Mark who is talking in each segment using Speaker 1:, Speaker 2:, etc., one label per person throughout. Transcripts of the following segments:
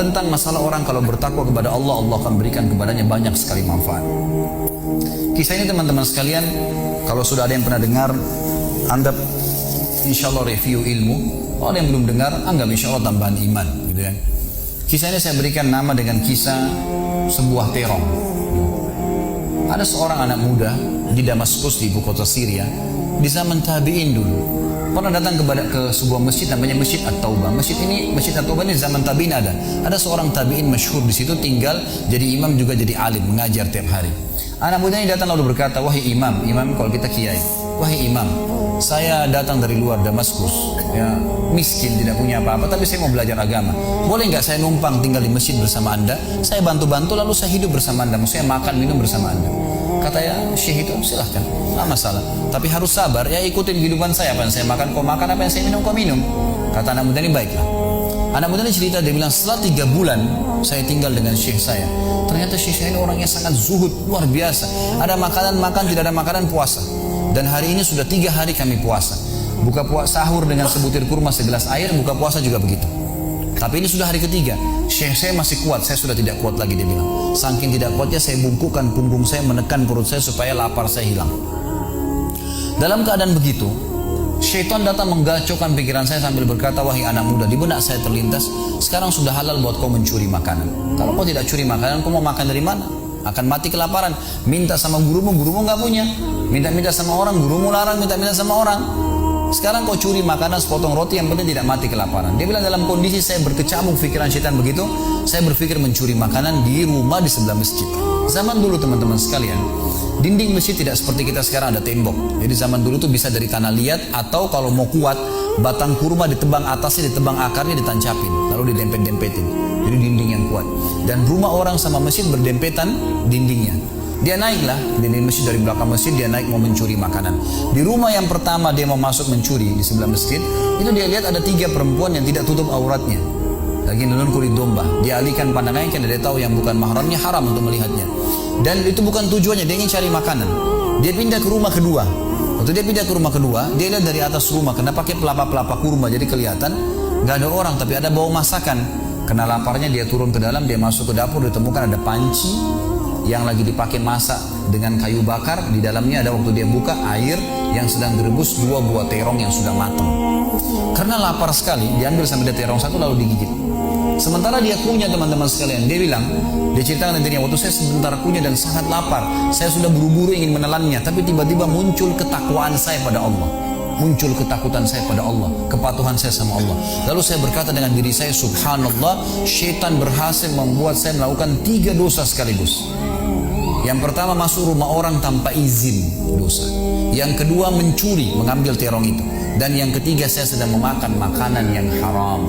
Speaker 1: tentang masalah orang kalau bertakwa kepada Allah, Allah akan berikan kepadanya banyak sekali manfaat. Kisah ini teman-teman sekalian, kalau sudah ada yang pernah dengar, anggap insya Allah review ilmu. Kalau ada yang belum dengar, anggap insya Allah tambahan iman, gitu ya. Kisah ini saya berikan nama dengan kisah sebuah terong. Ada seorang anak muda di Damaskus, di ibu kota Syria, di zaman tabi'in dulu, pernah datang ke sebuah masjid namanya Masjid At-Taubah. Masjid At-Taubah ini zaman tabi'in ada. Ada seorang tabi'in masyhur di situ tinggal, jadi imam juga jadi alim, mengajar tiap hari. Anak muda ini datang lalu berkata, wahai imam kalau kita kiai, wahai imam, saya datang dari luar Damaskus, ya, miskin, tidak punya apa-apa, tapi saya mau belajar agama. Boleh nggak saya numpang tinggal di masjid bersama anda? Saya bantu-bantu lalu saya hidup bersama anda, maksudnya makan minum bersama anda. Kata ya syekh itu, silahkan, nggak masalah. Tapi harus sabar, ya ikutin kehidupan saya. Apa yang saya makan kau makan, apa yang saya minum kau minum. Kata anak muda ini, baiklah. Anak muda ini cerita, dia bilang setelah 3 bulan saya tinggal dengan syekh saya. Ternyata syekh saya ini orangnya sangat zuhud, luar biasa. Ada makanan makan, tidak ada makanan puasa. Dan hari ini sudah 3 hari kami puasa. Buka puasa sahur dengan sebutir kurma segelas air, buka puasa juga begitu. Tapi ini sudah hari ketiga, syekh saya masih kuat, saya sudah tidak kuat lagi, dia bilang. Saking tidak kuatnya saya bungkukkan punggung saya, menekan perut saya supaya lapar saya hilang. Dalam keadaan begitu, syaitan datang menggacaukan pikiran saya sambil berkata, wahai anak muda, di benak saya terlintas, sekarang sudah halal buat kau mencuri makanan. Kalau kau tidak curi makanan, kau mau makan dari mana? Akan mati kelaparan. Minta sama gurumu nggak punya. Minta-minta sama orang, gurumu larang, minta-minta sama orang. Sekarang kau curi makanan sepotong roti, yang penting tidak mati kelaparan. Dia bilang dalam kondisi saya berkecamuk pikiran syaitan begitu, saya berpikir mencuri makanan di rumah di sebelah masjid. Zaman dulu teman-teman sekalian, dinding masjid tidak seperti kita sekarang ada tembok. Jadi zaman dulu tuh bisa dari tanah liat, atau kalau mau kuat, batang kurma ditebang atasnya, ditebang akarnya, ditancapin, lalu didempet-dempetin. Jadi dinding yang kuat. Dan rumah orang sama masjid berdempetan dindingnya. Dia naiklah dinding masjid, dari belakang masjid dia naik mau mencuri makanan. Di rumah yang pertama dia mau masuk mencuri di sebelah masjid, itu dia lihat ada 3 perempuan yang tidak tutup auratnya, lagi nonton kulit domba. Dia alihkan pandangannya karena dia tahu yang bukan mahramnya haram untuk melihatnya. Dan itu bukan tujuannya, dia ingin cari makanan. Dia pindah ke rumah kedua. Waktu dia pindah ke rumah kedua, dia lihat dari atas rumah kena pakai pelapa-pelapa kurma, jadi kelihatan nggak ada orang tapi ada bau masakan. Kena laparnya dia turun ke dalam, dia masuk ke dapur, ditemukan ada panci yang lagi dipakai masak dengan kayu bakar. Di dalamnya ada, waktu dia buka, air yang sedang direbus 2 buah terong yang sudah matang. Karena lapar sekali, diambil sampai dia terong 1 lalu digigit. Sementara dia kunyah teman-teman sekalian, dia bilang, dia ceritakan nantinya, waktu saya sebentar kunyah dan sangat lapar, saya sudah buru-buru ingin menelannya, tapi tiba-tiba muncul ketakwaan saya pada Allah, muncul ketakutan saya pada Allah, kepatuhan saya sama Allah. Lalu saya berkata dengan diri saya, subhanallah, syaitan berhasil membuat saya melakukan 3 dosa sekaligus. Yang pertama, masuk rumah orang tanpa izin, dosa. Yang kedua, mencuri, mengambil terong itu. Dan yang ketiga, saya sedang memakan makanan yang haram.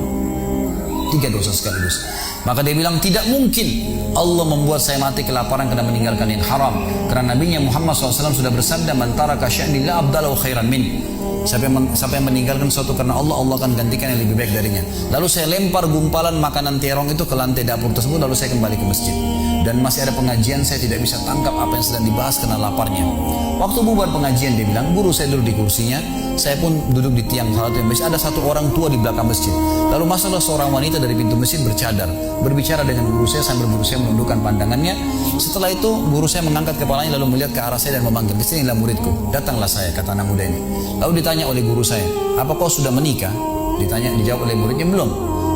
Speaker 1: 3 dosa sekaligus. Maka dia bilang, tidak mungkin Allah membuat saya mati kelaparan karena meninggalkan yang haram. Karena Nabi Muhammad SAW sudah bersabda, man taraka sya'ni la abdalahu khairan min. Siapa yang meninggalkan sesuatu karena Allah, Allah akan gantikan yang lebih baik darinya. Lalu saya lempar gumpalan makanan terong itu ke lantai dapur tersebut, lalu saya kembali ke masjid. Dan masih ada pengajian, saya tidak bisa tangkap apa yang sedang dibahas karena laparnya. Waktu bubar pengajian, dia bilang, guru saya duduk di kursinya, saya pun duduk di tiang salat yang masjid. Ada satu orang tua di belakang masjid. Lalu masuklah seorang wanita dari pintu masjid bercadar, berbicara dengan guru saya sambil guru saya menundukkan pandangannya. Setelah itu guru saya mengangkat kepalanya lalu melihat ke arah saya dan memanggil, kesinilah muridku. Datanglah saya, kata anak muda ini. Lalu ditanya oleh guru saya, apa kau sudah menikah? Dijawab oleh muridnya, belum.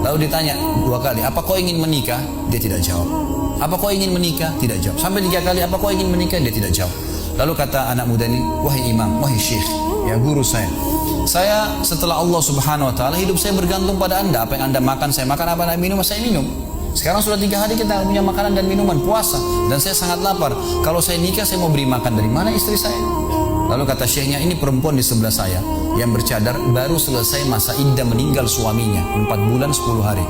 Speaker 1: Lalu ditanya 2 kali, apa kau ingin menikah? Dia tidak jawab. Apa kau ingin menikah? Tidak jawab. Sampai 3 kali, apa kau ingin menikah? Dia tidak jawab. Lalu kata anak muda ini, wahai imam, wahai syekh, ya guru saya setelah Allah subhanahu wa ta'ala, hidup saya bergantung pada anda. Apa yang anda makan, saya makan. Apa yang anda minum, saya minum. Sekarang sudah 3 hari kita punya makanan dan minuman, puasa, dan saya sangat lapar. Kalau saya nikah, saya mau beri makan dari mana istri saya? Lalu kata syekhnya, ini perempuan di sebelah saya yang bercadar, baru selesai masa iddah meninggal suaminya, 4 bulan 10 hari.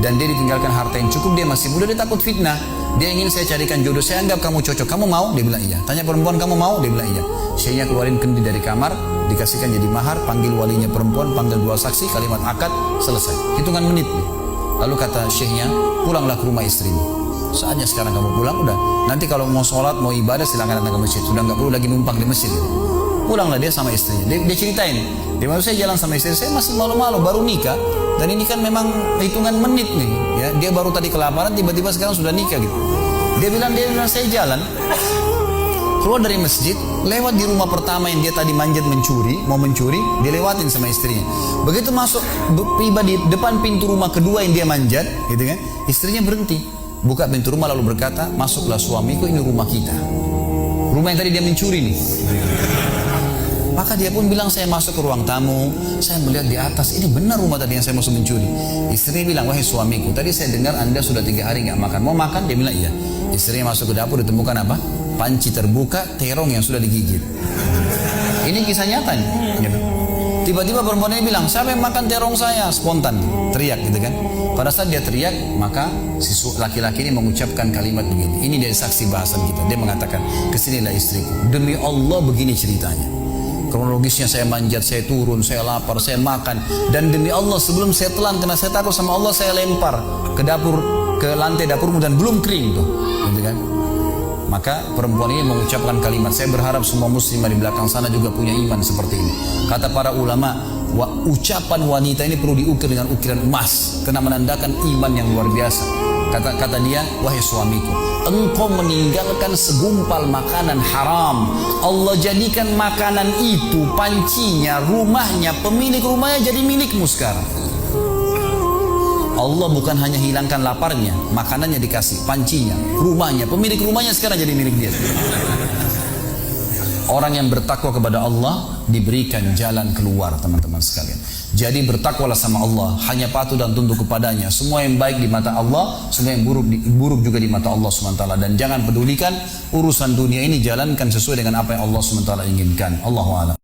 Speaker 1: Dan dia ditinggalkan harta yang cukup, dia masih muda, dia takut fitnah. Dia ingin saya carikan jodoh, saya anggap kamu cocok, kamu mau? Dia bilang iya. Tanya perempuan, kamu mau? Dia bilang iya. Syekhnya keluarin kendi dari kamar, dikasihkan jadi mahar, panggil walinya perempuan, panggil 2 saksi, kalimat akad, selesai. Hitungan menit. Lalu kata syekhnya, pulanglah ke rumah istrimu. Saatnya sekarang kamu pulang, udah. Nanti kalau mau sholat, mau ibadah, silakan datang ke masjid. Sudah nggak perlu lagi numpang di masjid. Pulanglah dia sama istrinya. Dia ceritain. Dia maksud saya jalan sama istri saya masih malu-malu, baru nikah. Dan ini kan memang hitungan menit nih, ya. Dia baru tadi kelaparan, tiba-tiba sekarang sudah nikah gitu. Dia bilang saya jalan, keluar dari masjid, lewat di rumah pertama yang dia tadi manjat mau mencuri, dia lewatin sama istrinya. Begitu masuk, tiba di depan pintu rumah kedua yang dia manjat, gitu kan, istrinya berhenti, buka pintu rumah lalu berkata, masuklah suamiku, ini rumah kita. Rumah yang tadi dia mencuri nih. Maka dia pun bilang, saya masuk ke ruang tamu, saya melihat di atas, ini benar rumah tadi yang saya masuk mencuri. Istrinya bilang, wahai suamiku, tadi saya dengar Anda sudah 3 hari nggak makan. Mau makan? Dia bilang, iya. Istrinya masuk ke dapur, ditemukan apa? Panci terbuka, terong yang sudah digigit. Ini kisah nyata nih. Gitu. Tiba-tiba perempuan ini bilang, siapa yang makan terong saya? Spontan, teriak gitu kan. Pada saat dia teriak, maka si laki-laki ini mengucapkan kalimat begini. Ini dari saksi bahasan kita. Dia mengatakan, kesinilah istriku. Demi Allah begini ceritanya. Kronologisnya, saya manjat, saya turun, saya lapar, saya makan. Dan demi Allah sebelum saya telan, karena saya takut sama Allah, saya lempar ke dapur, ke lantai dapurmu dan belum kering tuh. Gitu kan. Maka perempuan ini mengucapkan kalimat, saya berharap semua muslimah di belakang sana juga punya iman seperti ini. Kata para ulama, ucapan wanita ini perlu diukir dengan ukiran emas, karena menandakan iman yang luar biasa. Kata dia, wahai suamiku, engkau meninggalkan segumpal makanan haram. Allah jadikan makanan itu, pancinya, rumahnya, pemilik rumahnya jadi milikmu sekarang. Allah bukan hanya hilangkan laparnya, makanannya dikasih, pancinya, rumahnya, pemilik rumahnya sekarang jadi milik dia. Orang yang bertakwa kepada Allah diberikan jalan keluar, teman-teman sekalian. Jadi bertakwalah sama Allah, hanya patuh dan tunduk kepadanya. Semua yang baik di mata Allah, semua yang buruk juga di mata Allah SWT. Dan jangan pedulikan urusan dunia ini, jalankan sesuai dengan apa yang Allah SWT inginkan. Allahu a'lam.